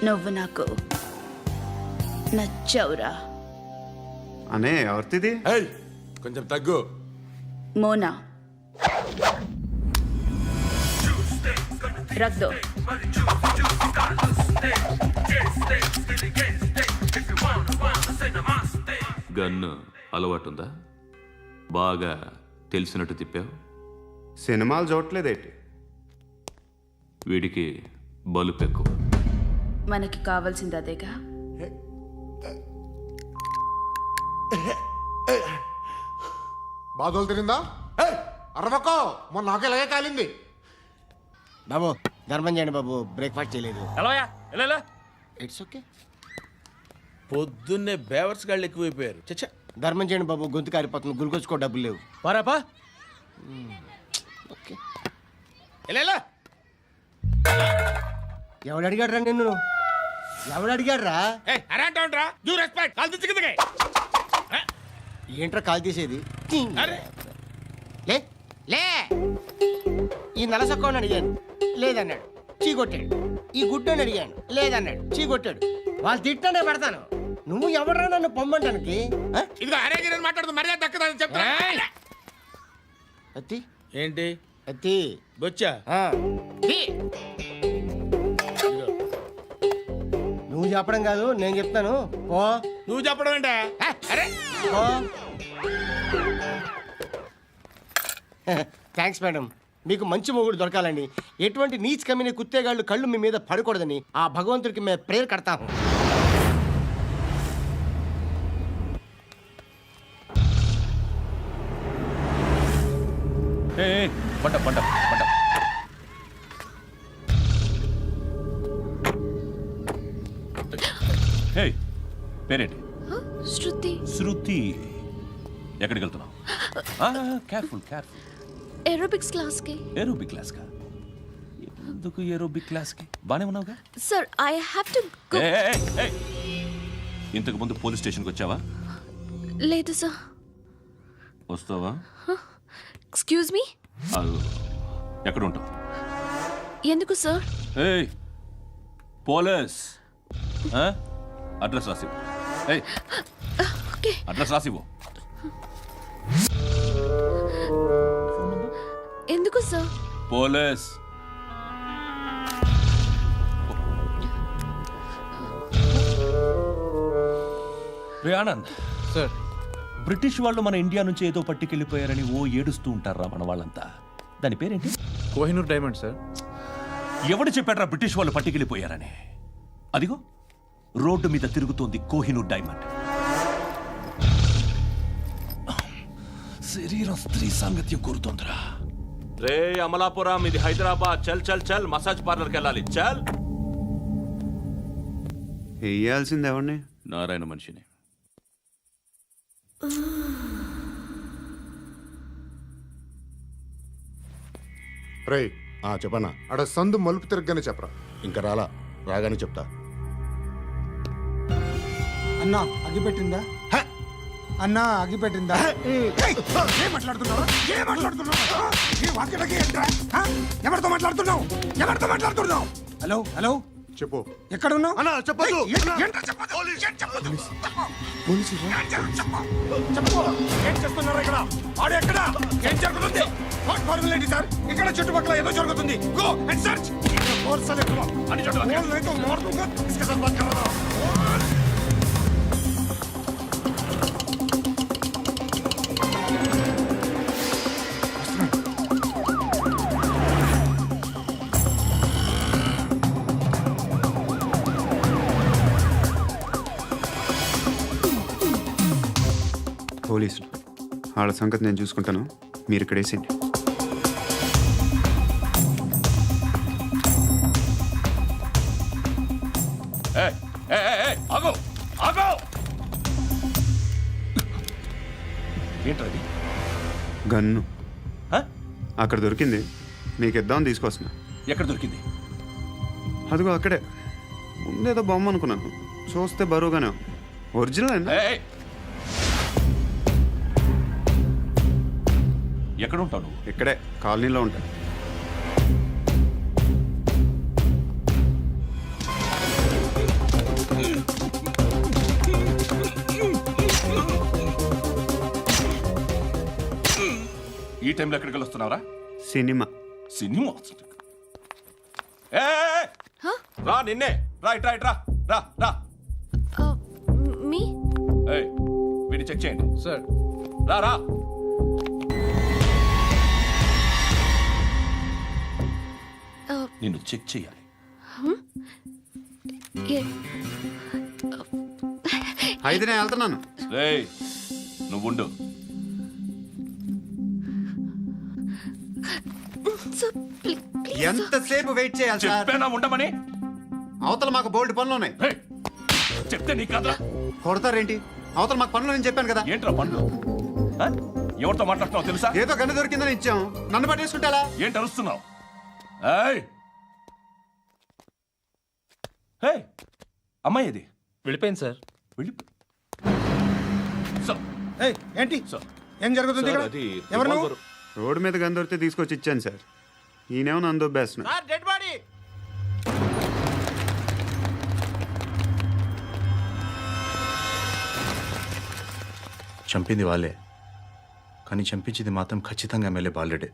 నువ్వు నాకు నచ్చావురా. అనే ఎవరిది? కొంచెం తగ్గు. మోనా రక్ దో. గన్ను అలవాటుందా? బాగా తెలిసినట్టు తిప్పావు. సినిమాలు చూడట్లేదేంటి? వీడికి బలుపు ఎక్కువ. మనకి కావాల్సింది అదేగా. బాధలు తిరిందా? అరవకో, మొన్న నాకు ఇలాగే కాలింది. బాబు ధర్మం చేయండి బాబు, బ్రేక్ఫాస్ట్ చేయలేదు. It's okay. పొద్దున్నే బేవర్స్ గాళ్ళు ఎక్కువైపోయారు. చచ్చా, ధర్మం చేయండి బాబు, గొంతు కారిపోతుంది, గురికొచ్చుకో డబ్బులు లేవు. పారాపా. ఓకే. ఎవడు అడిగాడు రా నిన్ను? ఎవడు అడిగాడు రా? ఏంట్రా కాల్ తీసేది? లే లే. ఈ నలసక్కని అడిగాను, లేదన్నాడు, చీ కొట్టాడు. ఈ గుడ్డని అడిగాను, లేదన్నాడు, చీ కొట్టాడు. వాళ్ళు తిట్టానే పెడతాను. నువ్వు ఎవడరా నన్ను పొమ్మంటానికి? అత్తి ఏంటి అత్తి బొచ్చా? నువ్వు చెప్పడం కాదు, నేను చెప్తాను. ఓ నువ్వు చెప్పడం ఏంటా? Thanks madam. మీకు మంచి మొగుడు దొరకాలని, ఎటువంటి నీచ్ కమ్మిన కుత్తేగాళ్ళు కళ్ళు మీ మీద పడకూడదని ఆ భగవంతుడికి మేము ప్రేయర్ కడతాము. పంట పంట పంట. హే, పేరేంటి? శృతి. శృతి. ఎక్కడికి వెళ్తున్నావు? Careful careful. ఏరోబిక్స్ క్లాస్ కి. ఏరోబిక్ క్లాస్ కా? ఎందుకు ఏరోబిక్ క్లాస్ కి? బానే ఉన్నావుగా? Sir I have to go. ఇంతకు ముందు పోలీస్ స్టేషన్కి వచ్చావా? లేదు సార్. వస్తావా? Excuse me. ఎక్కడ ఉంటావు? ఎందుకు సార్? ఏయ్ పోలీస్, అడ్రస్ రాసివ్వు. ఏయ్ ఓకే, అడ్రస్ రాసివ్వు. ఎందుకు సార్? పోలీస్. రే ఆనంద్ సార్, బ్రిటిష్ వాళ్ళు మన ఇండియా నుంచి ఏదో పట్టుకెళ్ళిపోయారని ఓ ఏడుస్తూ ఉంటారా మన వాళ్ళంతా. దాని పేరేంటి? Kohinoor diamond sir. ఎవడు చెప్పాడ్రా బ్రిటిష్ వాళ్ళు పట్టుకెళ్ళిపోయారని? అదిగో రోడ్డు మీద తిరుగుతోంది కోహినూర్ డైమండ్. శరీరం స్త్రీ సాంగత్యం కోరుతోందిరా. రే అమలాపురం, ఇది హైదరాబాద్. చల్ చల్ చల్, మసాజ్ పార్లర్కి వెళ్ళాలి. చల్. వేయాల్సింది ఎవరిని? నారాయణ మనిషిని. రే చెప్పన్నా, అడ సందు మలుపు తిరగగానే చెప్పరా. ఇంకా రాగానే చెప్తా. అన్నా అగిపెట్టిందా? అన్నా అగిపెట్టిందా? ఏం మాట్లాడుతున్నావు? ఎవరితో మాట్లాడుతున్నావు? ఎవరితో మాట్లాడుతున్నావు? హలో హలో, చెప్పు. ఎక్కడ ఉన్నావు? అన్నా చెప్పదు. ఏం చేస్తున్నారు ఇక్కడ? ఆడు ఎక్కడ? ఏం జరుగుతుంది? వాట్ ఫార్ములేంటి సార్? ఇక్కడ చుట్టుపక్కల ఏదో జరుగుతుంది. Go and search. అని పోలీసులు వాళ్ళ సంగతి నేను చూసుకుంటాను, మీరు ఇక్కడ వేసేయండి. ఏంటది? గన్ను అక్కడ దొరికింది, నీకు ఇద్దామని తీసుకొస్తున్నా. ఎక్కడ దొరికింది? అదిగో అక్కడే. ముందేదో బొమ్మ అనుకున్నాను, చూస్తే బరువుగానే ఉంది. ఒరిజినల్ అండి. ఎక్కడ ఉంటావు నువ్వు? ఇక్కడే కాలనీలో ఉంటాను. ఈ టైంలో ఎక్కడికి వస్తున్నావురా? సినిమా. సినిమా. ఏయ్! రా నిన్నే. రా ఇట్రా ఇట్రా. రా రా. మీ ఏయ్, వీడిని చెక్ చేయండి. సార్ రా రా. నిన్ను చెక్ చేయాలి. అయితే నేను వెళ్తున్నాను. రేయ్, నువ్వు ఉండు. ఎంతసేపు వెయిట్ చేయాలి సార్? చెప్పేనా ఉండమని? అవతల మాకు బోల్డ్ పనులు ఉన్నాయి. ఏయ్, చెప్తే నీ కదరా. కొడతారేంటి? అవతల మాకు పనులు నేను చెప్పాను కదా. ఏంట్రా పండ్లు? ఆ? ఎవరితో మాట్లాడుతున్నావు తెలుసా? ఏదో గన్ను దొరికిందని ఇచ్చాం, నన్ను పట్టేసుకుంటా. ఏంటి అరుస్తున్నావు? ఏయ్! ఏయ్! అమ్మాయి ఇది వెళ్ళిపోయింది సార్. వెళ్ళి సార్, ఏయ్, ఏంటి సార్. ఏం జరుగుతుంది ఇక్కడ? ఎవరు నువ్వు? రోడ్డు మీద గన్ను దొరికితే తీసుకొచ్చి ఇచ్చాను సార్. ఈయనేమో నన్ను దొబ్బేస్తున్నా. Dead body. చంపింది వాళ్ళే, కానీ చంపించింది మాత్రం ఖచ్చితంగా ఎమ్మెల్యే బాలుడే.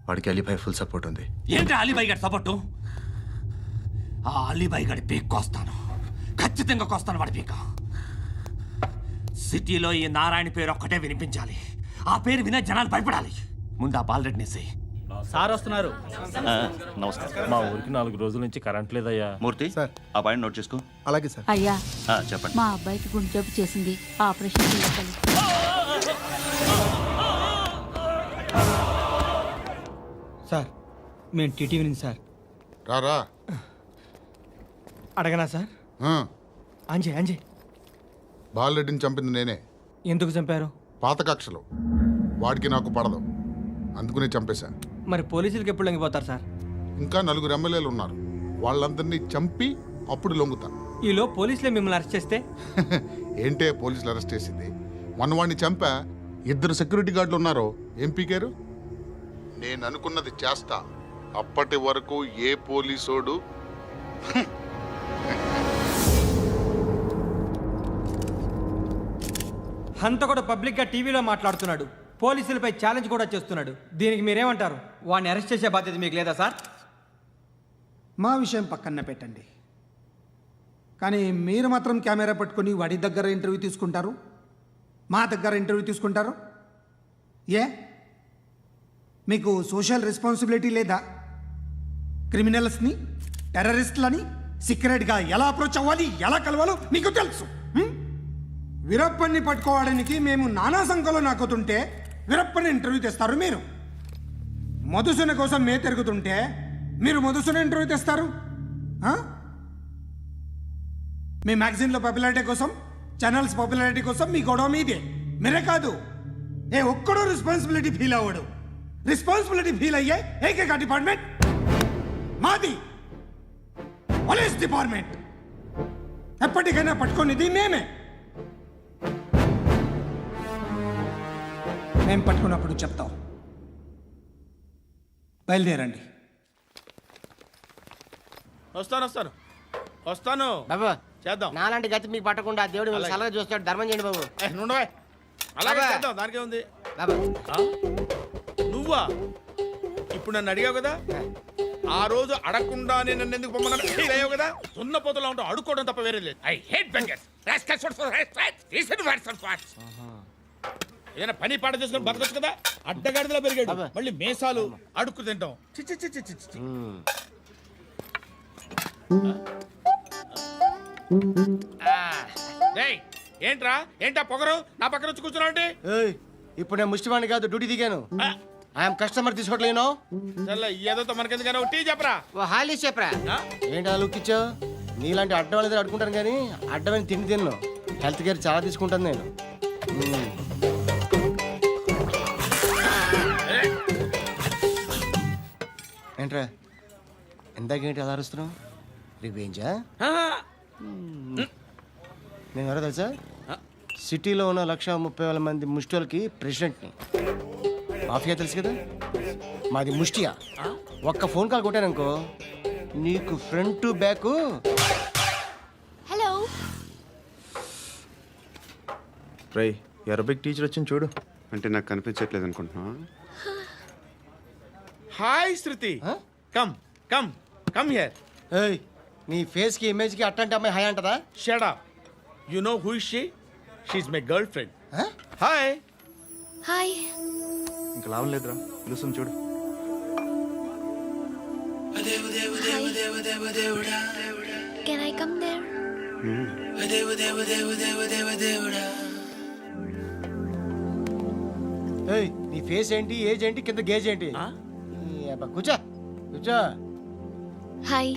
వాడికి అలీభాయ్ ఫుల్ సపోర్ట్ ఉంది. ఏంటి అలీబాయి గారి సపోర్టు? ఆ అలీబాయి గారి పీక్ కోస్తాను, ఖచ్చితంగా కోస్తాను వాడి పీక. సిటీలో ఈ నారాయణ పేరు ఒక్కటే వినిపించాలి. ఆ పేరు వినే జనాలు భయపడాలి. ముందు ఆ బాలరెడ్డిని వేసేయ్. సార్ వస్తున్నారు. నమస్కారం. మా ఊరికి 4 రోజుల నుంచి కరెంట్ లేదయ్యా. మూర్తి, ఆ పాయింట్ నోట్ చేసుకో. అలాగే సార్. అయ్యా, చెప్పండి. మా అబ్బాయికి గుండె జబ్బు చేసింది, ఆపరేషన్ చేయాలి. సార్ మేము టీటీవీ నుంచి సార్. రారా. అడగనా సార్? అంజయ్ బాలరెడ్డిని చంపింది నేనే. ఎందుకు చంపారు? పాత కక్షలు. వాడికి నాకు పడదు, అందుకునే చంపేశా. మరి పోలీసులకి ఎప్పుడు లొంగిపోతారు సార్? ఇంకా 4 ఎమ్మెల్యేలు ఉన్నారు, వాళ్ళందరినీ చంపి అప్పుడు లొంగుతా. ఈలో పోలీసులే మిమ్మల్ని అరెస్ట్ చేస్తే? ఏంటే పోలీసులు అరెస్ట్ చేసింది? మొన్న వాడిని చంపా, 2 సెక్యూరిటీ గార్డులు ఉన్నారు, ఏం పీకారు? నేను అనుకున్నది చేస్తా. అప్పటి వరకు ఏ పోలీసోడు హంతకుడు పబ్లిక్గా టీవీలో మాట్లాడుతున్నాడు, పోలీసులపై ఛాలెంజ్ కూడా చేస్తున్నాడు. దీనికి మీరేమంటారు? వాడిని అరెస్ట్ చేసే బాధ్యత మీకు లేదా సార్? మా విషయం పక్కన పెట్టండి, కానీ మీరు మాత్రం కెమెరా పట్టుకొని వాడి దగ్గర ఇంటర్వ్యూ తీసుకుంటారు, మా దగ్గర ఇంటర్వ్యూ తీసుకుంటారు. ఏ మీకు సోషల్ రెస్పాన్సిబిలిటీ లేదా? క్రిమినల్స్ని, టెర్రరిస్టులని సీక్రెట్గా ఎలా అప్రోచ్ అవ్వాలి, ఎలా కలవాలో మీకు తెలుసు. వీరప్పన్ని పట్టుకోవడానికి మేము నానా సంఖ్యలో నాకుతుంటే వీరప్పని ఇంటర్వ్యూ తెస్తారు మీరు. మధుసూన కోసం మే తిరుగుతుంటే మీరు మధుసూన ఇంటర్వ్యూ తెస్తారు. మీ మ్యాగజైన్లో పాపులారిటీ కోసం, ఛానల్స్ పాపులారిటీ కోసం మీ గొడవ మీదే. మీరే కాదు, ఏ ఒక్కడో రెస్పాన్సిబిలిటీ ఫీల్ అవ్వడు. రెస్పాన్సిబిలిటీ ఫీల్ అయ్యే ఏకైక డిపార్ట్మెంట్ మాది, పోలీస్ డిపార్ట్మెంట్. ఎప్పటికైనా పట్టుకునేది మేమే. మేము పట్టుకున్నప్పుడు చెప్తాం. బయలుదేరండి. వస్తాను. బాబు చేద్దాం. నాలాంటి గతి మీకు పట్టకుండా దేవుడు మిమ్మల్ని సలహా చూస్తాడు. ధర్మం చేయండి బాబు. నుండవే. అలాగే అబ్బా. చేద్దాం, దానికే ఉంది. బాబు నువ్వా ఇప్పుడు నన్ను అడిగావు కదా, ఆ రోజు అడగకుండానే నన్ను ఎందుకు పొమ్మన్నాడు ఫీల్ అయ్యావు కదా. సున్న పోతలో ఉంటావు, అడుక్కోవడం తప్ప వేరే లేదు. I hate bangers. ఏదైనా పని పాట చేసుకుని బతకొచ్చు కదా. అడ్డగాడిదలో పెరిగాడు, మళ్ళీ మేసాలు అడుక్కు తింటాం. చిచ్చి చిచ్చి చిచ్చి. ఏంట్రా ఏంటా పొగరు నా పక్కన వచ్చి కూర్చున్నావు అంటే? ఇప్పుడు నేను ముష్టివాణి కాదు, డ్యూటీ దిగాను. ఐఎమ్ కస్టమర్ తీసుకోవట్లేను. ఏదో మనకెందుకైనా టీ చెప్పరా. ఓ హాలీ చెప్పరా. ఏంటి ఆ లుక్ ఇచ్చావు? నీలాంటి అడ్డం వాళ్ళ దగ్గర అడుకుంటాను, కానీ అడ్డమైన తిండి తిన్ను. హెల్త్ కేర్ చాలా తీసుకుంటాను నేను. ఏంట్రా ఇందాకేంటి అలా అరుస్తున్నావు? రివేంజా? నేను ఎవరో తెలుసా? సిటీలో ఉన్న 130,000 మంది ముష్టిలకి ప్రెసిడెంట్ని. మాఫియా తెలుసు కదా, మాది ముష్టియా. ఒక్క ఫోన్ కాల్ కొట్టాననుకో, నీకు ఫ్రంట్ టు బ్యాక్. హలో రై, అరబిక్ టీచర్ వచ్చింది చూడు. అంటే నాకు కనిపించట్లేదు అనుకుంటున్నా. Hi Shruti come come come here. ఏయ్ నీ ఫేస్ కి ఇమేజ్ కి అట్టంటే అమ్మాయి హై అంటదా? Shut up. You know who is she? She is my girlfriend. Hi. Hi. ఇంకా లాభం లేదురా, పిలుస్తుంది చూడు. Can I come there? ఏయ్ నీ ఫేస్ ఏంటి, ఏజ్ ఏంటి, కింద గేజ్ ఏంటి? ఈ అబ్బా, కూర్చో కూర్చో. హాయ్.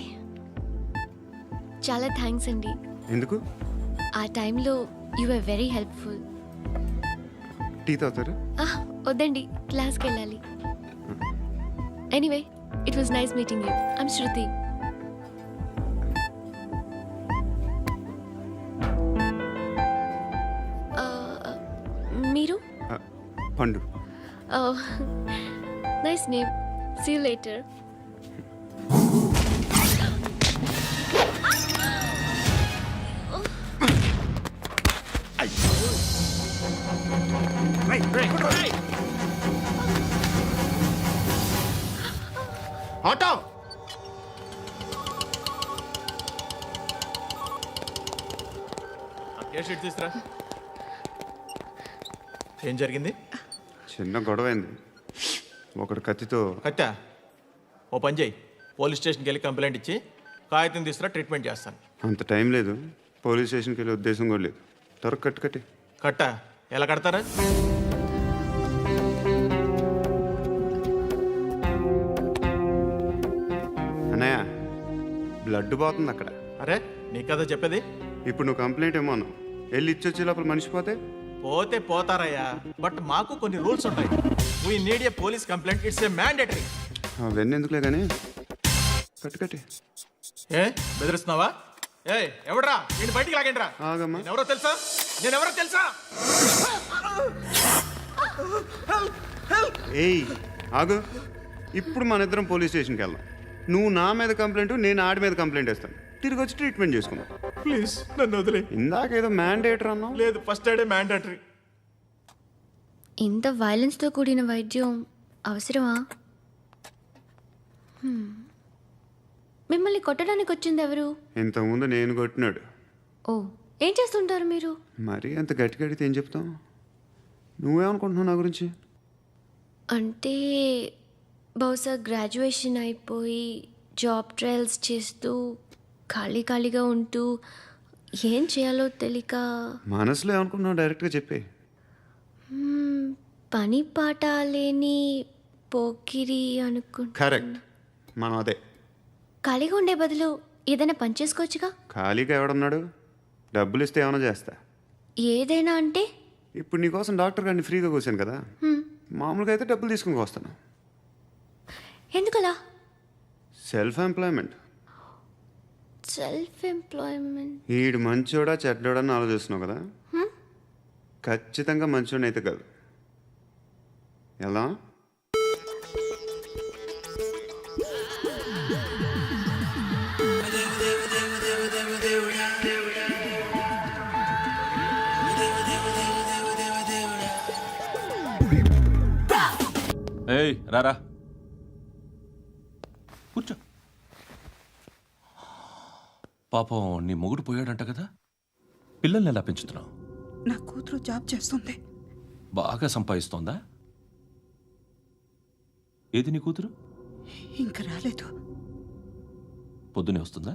చాలా థ్యాంక్స్ అండి. ఎందుకు? ఆ టైంలో you are very helpful. Tea తాగుతారా? వద్దండి, క్లాస్కి వెళ్ళాలి. Anyway it was nice meeting you. I'm Shruti. మీరు? Pandu. Nice name. See you later. Auto తీసుకురా. ఏం జరిగింది? చిన్న గొడవ అయింది. ఒకడు కత్తితో. కట్టా, ఓ పని చేయి, పోలీస్ స్టేషన్కి వెళ్ళి కంప్లైంట్ ఇచ్చి కాగితం తీసుకురా, ట్రీట్మెంట్ చేస్తాను. అంత టైం లేదు, పోలీస్ స్టేషన్కి వెళ్ళే ఉద్దేశం కూడా లేదు. త్వరగా కట్టి. కట్టా ఎలా కడతారా? అన్నయ్య బ్లడ్ పోతుంది అక్కడ. అరే నీ కదా చెప్పేది. ఇప్పుడు నువ్వు కంప్లైంట్ ఏమో అన్నావు, వెళ్ళి ఇచ్చొచ్చే లోపల మనిషి పోతే పోతే పోతారయ్యా, బట్ మాకు కొన్ని రూల్స్ ఉంటాయి. We need a police complaint, it's a mandatory. అవన్నీ ఎందుకులే కానీ కట్టి. ఏ బెదిరిస్తున్నావా? ఏ ఎవడ్రా నేను బయటికి లాగండిరా. ఆగమ్మా. నేనెవరో తెలుసా? ఏయ్ ఆగు. ఇప్పుడు మన ఇద్దరం పోలీస్ స్టేషన్కి వెళ్దాం. నువ్వు నా మీద కంప్లైంట్, నేను ఆడి మీద కంప్లైంట్ వేస్తాను. తిరిగి వచ్చి ట్రీట్మెంట్ చేసుకుందాం. ప్లీజ్ నన్ను వదిలే. ఇందాకేదో మ్యాండేటర్ అన్నావు. లేదు, ఫస్ట్ ఎయిడే మ్యాండేటరీ. ఇంత వైలెన్స్తో కూడిన వైద్యం అవసరమా? మిమ్మల్ని కొట్టడానికి వచ్చింది ఎవరు? ఇంతకుముందు నేను కొట్టినాడు. ఓ, ఏం చేస్తుంటారు మీరు? మరీ అంత గట్టిగా అడిగితే ఏం చెప్తాం? నువ్వేమనుకుంటున్నావు నా గురించి? అంటే బహుశా గ్రాడ్యుయేషన్ అయిపోయి జాబ్ ట్రయల్స్ చేస్తూ ఖాళీగా ఉంటూ ఏం చేయాలో తెలియక. మనసులో ఏమనుకుంటున్నావు డైరెక్ట్గా చెప్పే. పని పాట లేని పోకిరి అనుకుంటా. కరెక్ట్, మనం అదే. ఖాళీగా ఉండే బదులు ఏదైనా పని చేసుకోవచ్చుగా. ఖాళీగా ఎవడన్నాడు? డబ్బులు ఇస్తే ఏమైనా చేస్తా. ఏదైనా అంటే? ఇప్పుడు నీకోసం డాక్టర్ గారిని ఫ్రీగా కూర్చాను కదా, మామూలుగా అయితే డబ్బులు తీసుకుని వస్తాను. ఎందుకలా? Self employment. ఈడు మంచోడా చెడ్డోడా అని ఆలోచిస్తున్నావు కదా, ఖచ్చితంగా మంచోడని అయితే కాదు. ఎలా? ఏయ్ రారా, కూర్చో. పాపం నీ మొగుడు పోయాడంట కదా, పిల్లల్ని ఎలా పెంచుతున్నావు? నా కూతురు జాబ్ చేస్తుంది. బాగా సంపాదిస్తోందా? ఏది నీ కూతురు? ఇంకా రాలేదు. పొద్దునే వస్తుందా?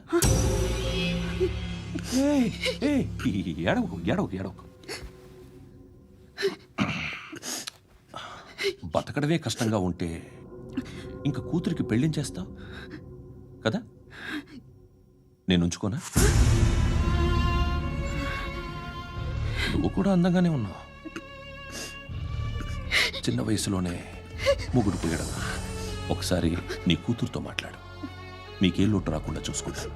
ఏడవకు. బతకడమే కష్టంగా ఉంటే ఇంకా కూతురికి పెళ్ళించేస్తావు కదా? నేను ఉంచుకోనా? నువ్వు కూడా అందంగానే ఉన్నావు. చిన్న వయసులోనే మొగుడు పోయడం. ఒకసారి నీ కూతురుతో మాట్లాడు, మీకే లోటు రాకుండా చూసుకుంటాను.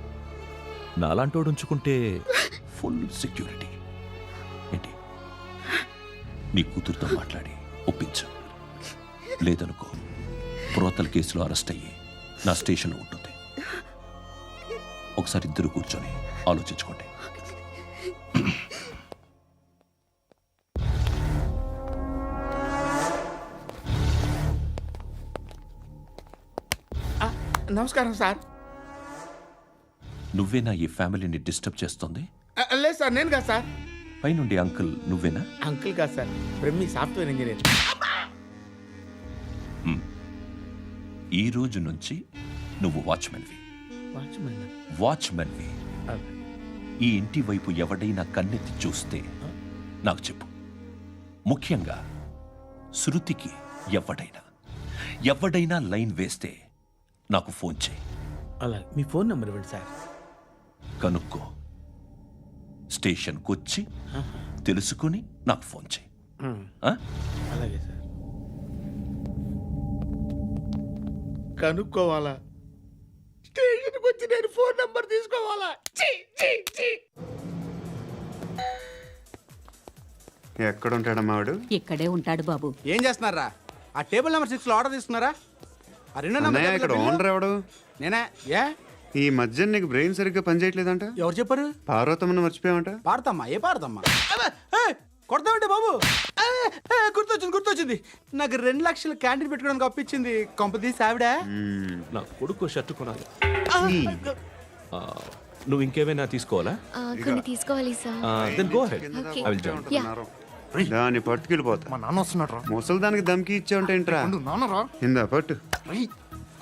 నాలాంటోడు ఉంచుకుంటే ఫుల్ సెక్యూరిటీ. ఏంటి? నీ కూతురుతో మాట్లాడి ఒప్పించు. లేదనుకో, ప్రోతల కేసులో అరెస్ట్ అయ్యి నా స్టేషన్లో ఉంటుంది. ఒకసారి ఇద్దరు కూర్చొని ఆలోచించుకోండి. నమస్కారం సార్. నువ్వేనా ఈ ఫ్యామిలీని డిస్టర్బ్ చేస్తుంది? లేదు సార్, నేను కాదు సార్. పైనుండి అంకుల్ నువ్వేనా? అంకుల్ కాదు సార్, బ్రహ్మి సాఫ్ట్వేర్ ఇంజనీర్. ఈ రోజు నుంచి నువ్వు వాచ్మెన్వి. వాచ్మెన్వి. ఈ ఇంటి వైపు ఎవడైనా కన్నెత్తి చూస్తే నాకు చెప్పు. ముఖ్యంగా శృతికి ఎవడైనా లైన్ వేస్తే నాకు ఫోన్ చేయి. అలా మీ ఫోన్ నెంబర్ ఇవ్వండి సార్. కనుక్కో, స్టేషన్కి వచ్చి తెలుసుకుని నాకు ఫోన్ చేయి. ఆ? అలాగే సార్. కనుక్కోవాలా? స్టేషన్కి వచ్చి నేను ఫోన్ నంబర్ తీసుకోవాలా? ఛీ, ఛీ, ఛీ. ఎక్కడ ఉంటాడమ్మా వాడు? ఇక్కడే ఉంటాడు బాబు. ఏం చేస్తున్నారా? ఆ టేబుల్ నెంబర్ 6 లో ఆర్డర్ తీసుకున్నారా? ఆ రెండో అన్నయ్య, ఇక్కడ ఓనర్ ఎవడు? నేనే. ఏ ఈ మధ్య నీకు బ్రెయిన్ సరిగ్గా పనిచేయట్లేదంట. ఎవరు చెప్పారు? పార్వతమ్మను మర్చిపోయామంట. పాడతామ్మా. ఏ పాడతామ్మా? కొడతామంటే బాబు. గుర్తొచ్చింది. నాకు 2 లక్షలు క్యాంటీన్ పెట్టుకోవడానికి అప్పించింది కొంపదీసి ఆవిడ. నా కొడుకు షర్ట్ కొనాలి. నువ్వు ఇంకేమైనా తీసుకోవాలా? కొన్ని తీసుకోవాలి sir. Then go ahead. Okay. I will join. దాన్ని పట్టుకెళ్ళిపోతా. మా నాన్న వస్తున్నాడు. ముసలి దానికి దమ్కి ఇచ్చావంటే ఏంట్రా? నాన్నరా ఇందా పట్టు.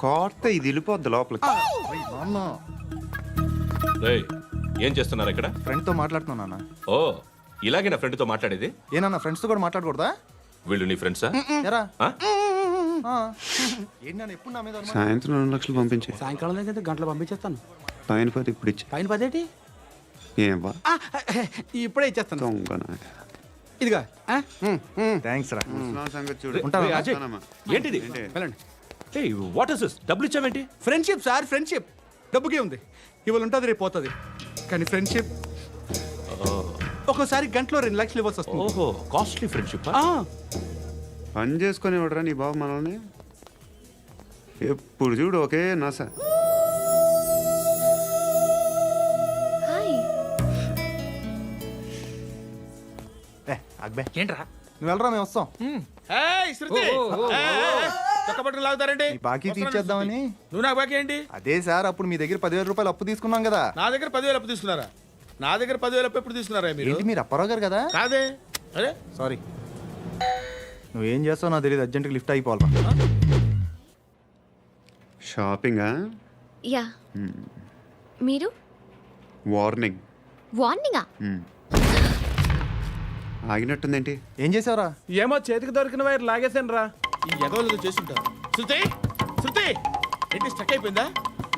కోర్త ఇది వెళ్ళిపోద్ది లోపలికి. నాన్న రేయ్, ఏం చేస్తున్నారు ఇక్కడ? ఫ్రెండ్ తో మాట్లాడుతున్నా నాన్న. ఓ, ఇలాగే నా ఫ్రెండ్తో మాట్లాడేది? ఏనా ఫ్రెండ్స్ తో కూడా మాట్లాడకూడదా? వీళ్ళు నీ ఫ్రెండ్సా? ఎరా ఆ? ఏంటి నాన్న ఎప్పుడు నా మీద అనుమానం? సాయంత్రం 2 లక్షలు పంపించే. సాయంకాలం దగ్గర గంటలు పంపించేస్తాను. పైన 10 ఇప్పుడు ఇచ్చే. పైన 10 ఏం బా ఇప్పుడే ఇచ్చేస్తాను. దొంగనా. ఇదిగా థ్యాంక్స్ రా. ముసలాం సంగతి చూడు. ఉంటావా? రేయ్, అజయ్, వస్తానమ్మా. ఏంటిది? ఏంటి? వెళ్ళండి. ఏయ్, వాట్ ఇస్ దిస్? డబ్బులు ఇచ్చావేంటి? Friendship sir, friendship. డబ్బుకే ఉంది. ఇవాళ ఉంటుంది, రేపు పోతుంది. కానీ ఫ్రెండ్షిప్ ఒక్కోసారి గంటలో 2 లక్షలు ఇవ్వాల్సి వస్తుంది. ఓహో, కాస్ట్లీ ఫ్రెండ్షిప్. పని చేసుకొని ఇవ్వడరా నీ బాబు మనల్ని? ఎప్పుడు చూడు ఒకే నస. హాయ్. అక్బే ఏంట్రా? నువ్వు వెళ్ళరా, మేము వస్తాం. ఏయ్, శృతి. చొక్క పట్టుకుని లాగుతారేంటి? ఈ బాకీ తీర్చేద్దామని. నువ్వు నాకు బాకీ ఏంటి? అదే సార్, అప్పుడు మీ దగ్గర 10,000 రూపాయలు అప్పు తీసుకున్నాం కదా. నా దగ్గర 10,000 అప్పు తీసుకున్నారా? నా దగ్గర 10,000 అప్పు ఎప్పుడు తీసుకున్నారా మీరు? ఏంటి మీరు అప్పారావు గారు కదా? కాదే. అరే సారీ. నువ్వేం చేస్తావు నాకు తెలియదు, అర్జెంట్గా లిఫ్ట్ అయిపోవాలి. షాపింగా? యా. మీరు? వార్నింగ్. వార్నింగా? ఆగినట్టుందేంటి? ఏం చేసావురా? ఏమో చేతికి దొరికిన వైర్ లాగేసాను రా. ఈ ఎగవలు చేస్తుంటారు. శృతి, శృతి, ఏంటి స్టక్ అయిపోయిందా?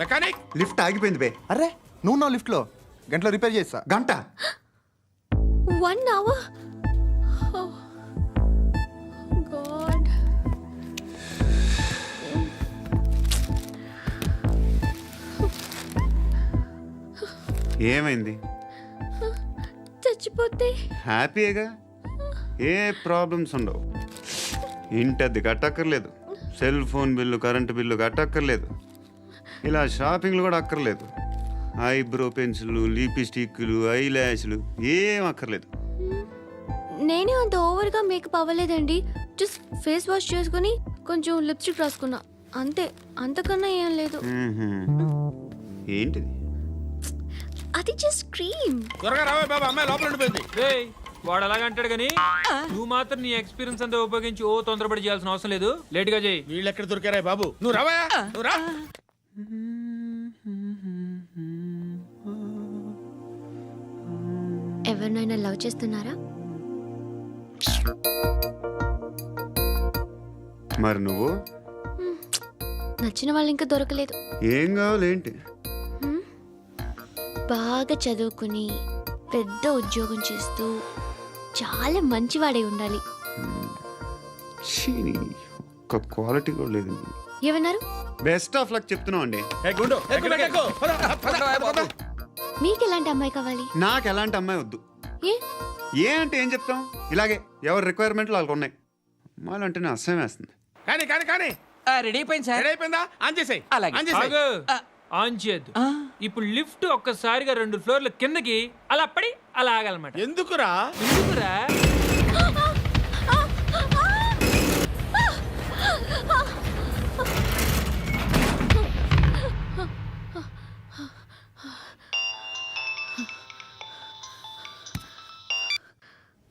మెకానిక్. లిఫ్ట్ ఆగిపోయింది బే. అరే నువ్వు నా లిఫ్ట్లో గంటలో రిపేర్ చేస్తా. గంట? 1 hour? Oh. God. ఏమైంది? చచ్చిపోతే? హ్యాపీగా, ఏ ప్రాబ్లమ్స్ ఉండవు. ఇంటద్ది కట్టక్కర్లేదు, cell phone bill, current bill కట్టక్కర్లేదు, ఇలా షాపింగ్లు కూడా అక్కర్లేదు. ఐబ్రో పెన్సిల్, లిప్స్టిక్లు, ఐ ల్యాష్లు ఏం అక్కర్లేదు. నేనే అంత ఓవర్గా మేకప్ అవ్వలేదండి. జస్ట్ ఫేస్ వాష్ చేసుకుని కొంచెం లిప్స్టిక్ రాసుకున్నా అంతే. అంతకన్నా ఏం లేదు. ఏంటిది? అది జస్ట్ క్రీమ్. త్వరగా రావే బాబా, అమ్మాయి లోపల ఉండిపోయింది. వాడు అలాగంటాడు కానీ నువ్వు మాత్రం నీ ఎక్స్పీరియన్స్ అంతా ఉపయోగించి తొందరపడి చేయాల్సిన అవసరం లేదు. లేట్ గా చేయి. వీళ్ళు ఎక్కడ దొరికారా బాబు? నువ్వు రావా, నువ్వు రా. ఎవరినైనా లవ్ చేస్తున్నారా? మరి నువ్వు? నచ్చిన వాళ్ళు ఇంకా దొరకలేదు. ఏం కావాలి ఏంటి? బాగా చదువుకుని పెద్ద ఉద్యోగం చేస్తూ చాలా మంచివాడై ఉండాలి. ఒక్క క్వాలిటీ కూడా లేదు. ఏమన్నారు? బెస్ట్ ఆఫ్ లక్ చెప్తున్నావు అండి. మీకు ఎలాంటి అమ్మాయి కావాలి? నాకు ఎలాంటి అమ్మాయి వద్దు. ఏ అంటే ఏం చెప్తాం? ఇలాగే ఎవరి రిక్వైర్మెంట్లు వాళ్ళకు ఉన్నాయి. అమ్మాయిలు అంటేనే అసహ్యం వేస్తుంది. కానీ కానీ కానీ రెడీ అయిపోయింది సార్. రెడీ అయిపోయిందా? ఆన్ చేసేయ్. అలాగే. ఆన్ చేసేయ్. ఆన్ చేయద్దు. ఇప్పుడు లిఫ్ట్ ఒక్కసారిగా 2 ఫ్లోర్ల కిందకి అలా పడి అలా ఆగాలన్నమాట. ఎందుకురా? ఎందుకురా?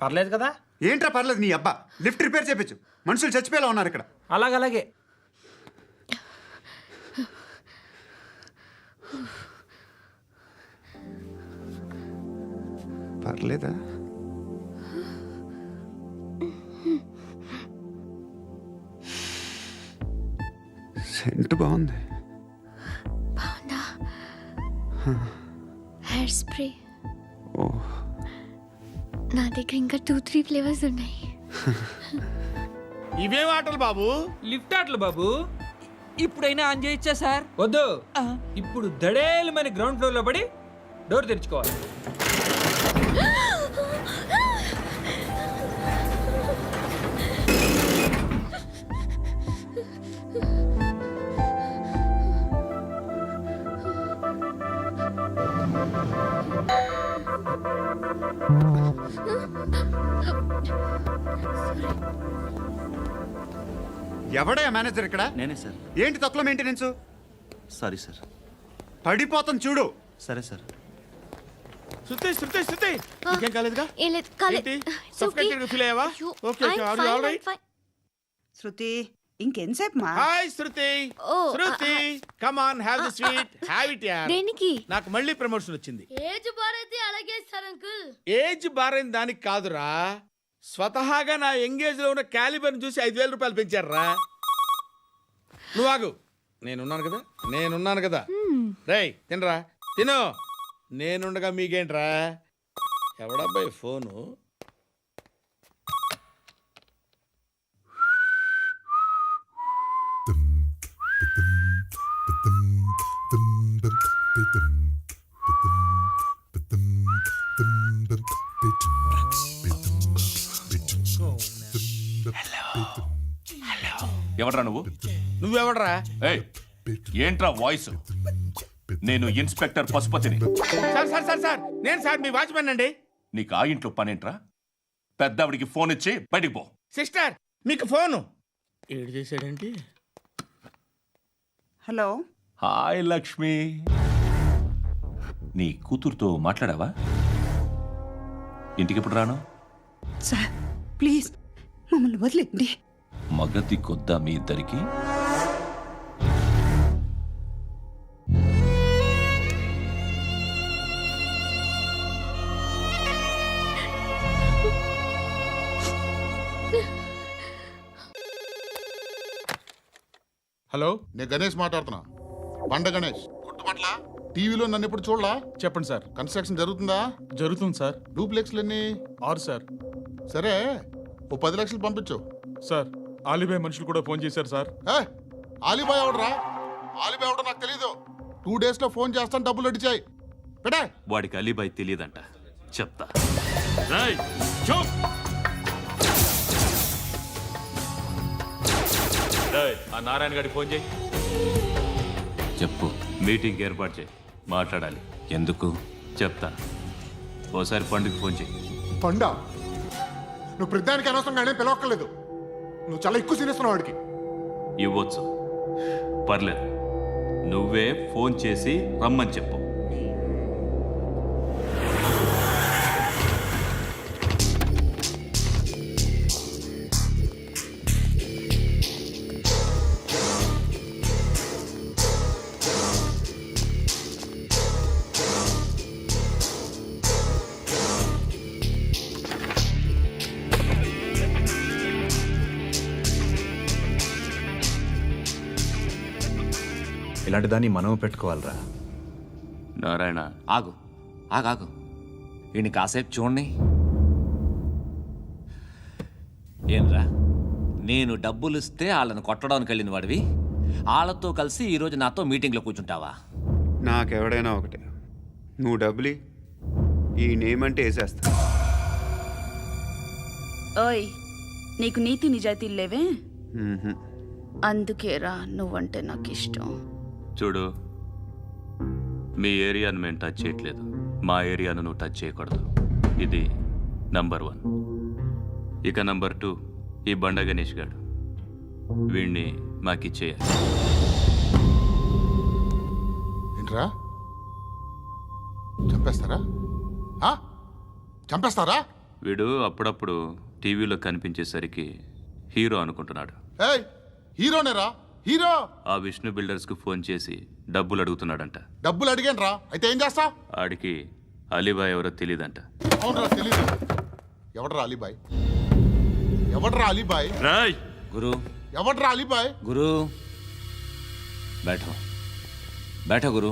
పర్లేదు కదా? ఏంట్రా పర్లేదు నీ అబ్బా. లిఫ్ట్ రిపేర్ చేపించు. మనుషులు చచ్చిపోయేలా ఉన్నారు ఇక్కడ. అలాగే. పర్లేదా? సెంట్ బాగుంది. బాగుందా? Hair spray. ఓ, నా దగ్గర ఇంకా 2-3 ఫ్లేవర్స్ ఉన్నాయి. ఇవేం ఆటలు బాబు? లిఫ్ట్ ఆటలు బాబు. ఇప్పుడైనా ఆన్ చేయొచ్చా సార్? వద్దు. ఇప్పుడు దడేలు మన గ్రౌండ్ ఫ్లోర్ లో పడి డోర్ తెరుచుకోవాలి. ఎవడయ్యా మేనేజర్ ఇక్కడ? నేనే సార్. ఏంటి తక్కువ మెయింటెనెన్స్? Sorry sir. పడిపోతాం చూడు. సరే సార్. శృతి ఇంకేం కాలేదుగా? ఏం లేదు, కాలేదు. ఏంటి? It's okay. Suffocated గా feel అయ్యావా? అయ్యో, Okay, I'm are you fine, all I'm right? fine. శృతి ఇంకెంతసేపు మా? Hi Shruti. Oh, Shruti come on, have the sweet, have it యార్. దేనికి? నాకు మళ్ళీ ప్రమోషన్ వచ్చింది. ఏజ్ బారైతే అలాగే సార్ అంకుల్. ఏజ్ బారైన దానికి కాదురా, స్వతహాగా నా ఎంగేజ్ లో ఉన్న క్యాలిబర్ చూసి 5,000 రూపాయలు పెంచారా. నువ్వు ఆగు, నేనున్నాను కదా. రేయ్ తినరా, తిను. నేనుండగా మీకేంట్రా? ఎవడబ్బాయి ఫోను? ఎవడ్రా నువ్వు? నువ్వెవడరా? ఏయ్, ఏంట్రా వాయిస్? నేను ఇన్స్పెక్టర్ పశుపతిని. సార్ నేను సార్ మీ వాచ్మెన్ అండి. నీకు ఆ ఇంట్లో పనేంట్రా? పెద్దవిడికి ఫోన్ ఇచ్చి బయటికి పో. సిస్టర్ మీకు ఫోను. ఏడు చేశాడేంటి? హలో. హాయ్ లక్ష్మి. నీ కూతురుతో మాట్లాడావా? ఇంటికి ఎప్పుడు రాను? సార్ ప్లీజ్ మమ్మల్ని వదిలేండి. మగతి కొద్దా మీ ఇద్దరికి? హలో, నేను గణేష్ మాట్లాడుతున్నా. బండ గణేష్ గుర్తుపట్ల? టీవీలో నన్ను ఎప్పుడు చూడలా? చెప్పండి సార్. కన్స్ట్రక్షన్ జరుగుతుందా? జరుగుతుంది సార్. డూప్లెక్స్లు ఎన్ని? 6 సార్. సరే, ఓ 10 లక్షలు పంపించు. సార్ ఆలిబాయ్ మనుషులు కూడా ఫోన్ చేశారు సార్. ఆలిబాయ్ ఎవడరా? ఆలిబాయ్ ఎవడో నాకు తెలీదు. 2 days లో ఫోన్ చేస్తాను, డబ్బులు అడిచాయి. పెట్టే. వాడికి అలీబాయ్ తెలియదంట, చెప్తా. ఆ నారాయణ గారికి ఫోన్ చేయి. చెప్పు. మీటింగ్ ఏర్పాటు చేయి, మాట్లాడాలి. ఎందుకు చెప్తా. ఓసారి పండుగ ఫోన్ చేయి. పండా, నువ్వు ప్రతిదానికి అనవసరంగానే పిలవక్కర్లేదు. నువ్వు చాలా ఎక్కువ సీనిస్తున్నావు వాడికి. ఇవ్వచ్చు, పర్లేదు. నువ్వే ఫోన్ చేసి రమ్మని చెప్పు. ఇలాంటి దాన్ని మనం పెట్టుకోవాలరా. నారాయణ ఆగు ఆగాగు, ఈయన కాసేపు చూడండి. ఏంరా, నేను డబ్బులు ఇస్తే వాళ్ళని కొట్టడానికి వెళ్ళిన వాడివి, వాళ్ళతో కలిసి ఈరోజు నాతో మీటింగ్లో కూర్చుంటావా? నాకెవడైనా ఒకటే. నువ్వు డబ్బులి, ఈ నేమ్ అంటే వేసేస్తా. ఓయ్, నీకు నీతి నిజాయితీలు లేవే, మ్మ్హ్మ్. అందుకేరా నువ్వంటే నాకు ఇష్టం. చూడు, మీ ఏరియాను మేము టచ్ చేయట్లేదు, మా ఏరియాను నువ్వు టచ్ చేయకూడదు. ఇది నంబర్ 1. ఇక నంబర్ 2, ఈ బండ గణేష్ గాడు, వీణ్ణి మాకిచ్చేయాలి. ఏంట్రా, చంపేస్తారా ఆ? చంపేస్తారా? వీడు అప్పుడప్పుడు టీవీలో కనిపించేసరికి హీరో అనుకుంటున్నాడు. ఏయ్ హీరోనేరా హీరో. ఆ విష్ణు బిల్డర్స్కు ఫోన్ చేసి డబ్బులు అడుగుతున్నాడంట. డబ్బులు అడిగాను రా, అయితే ఏం చేస్తా? ఆడికి అలీబాయ్ ఎవరో తెలియదంట. అవునరా తెలీదు. ఎవడరా అలీబాయ్? ఎవడరా అలీబాయ్? రాయ్ గురు ఎవడరా అలీబాయ్? గురు బైఠో బైఠో గురు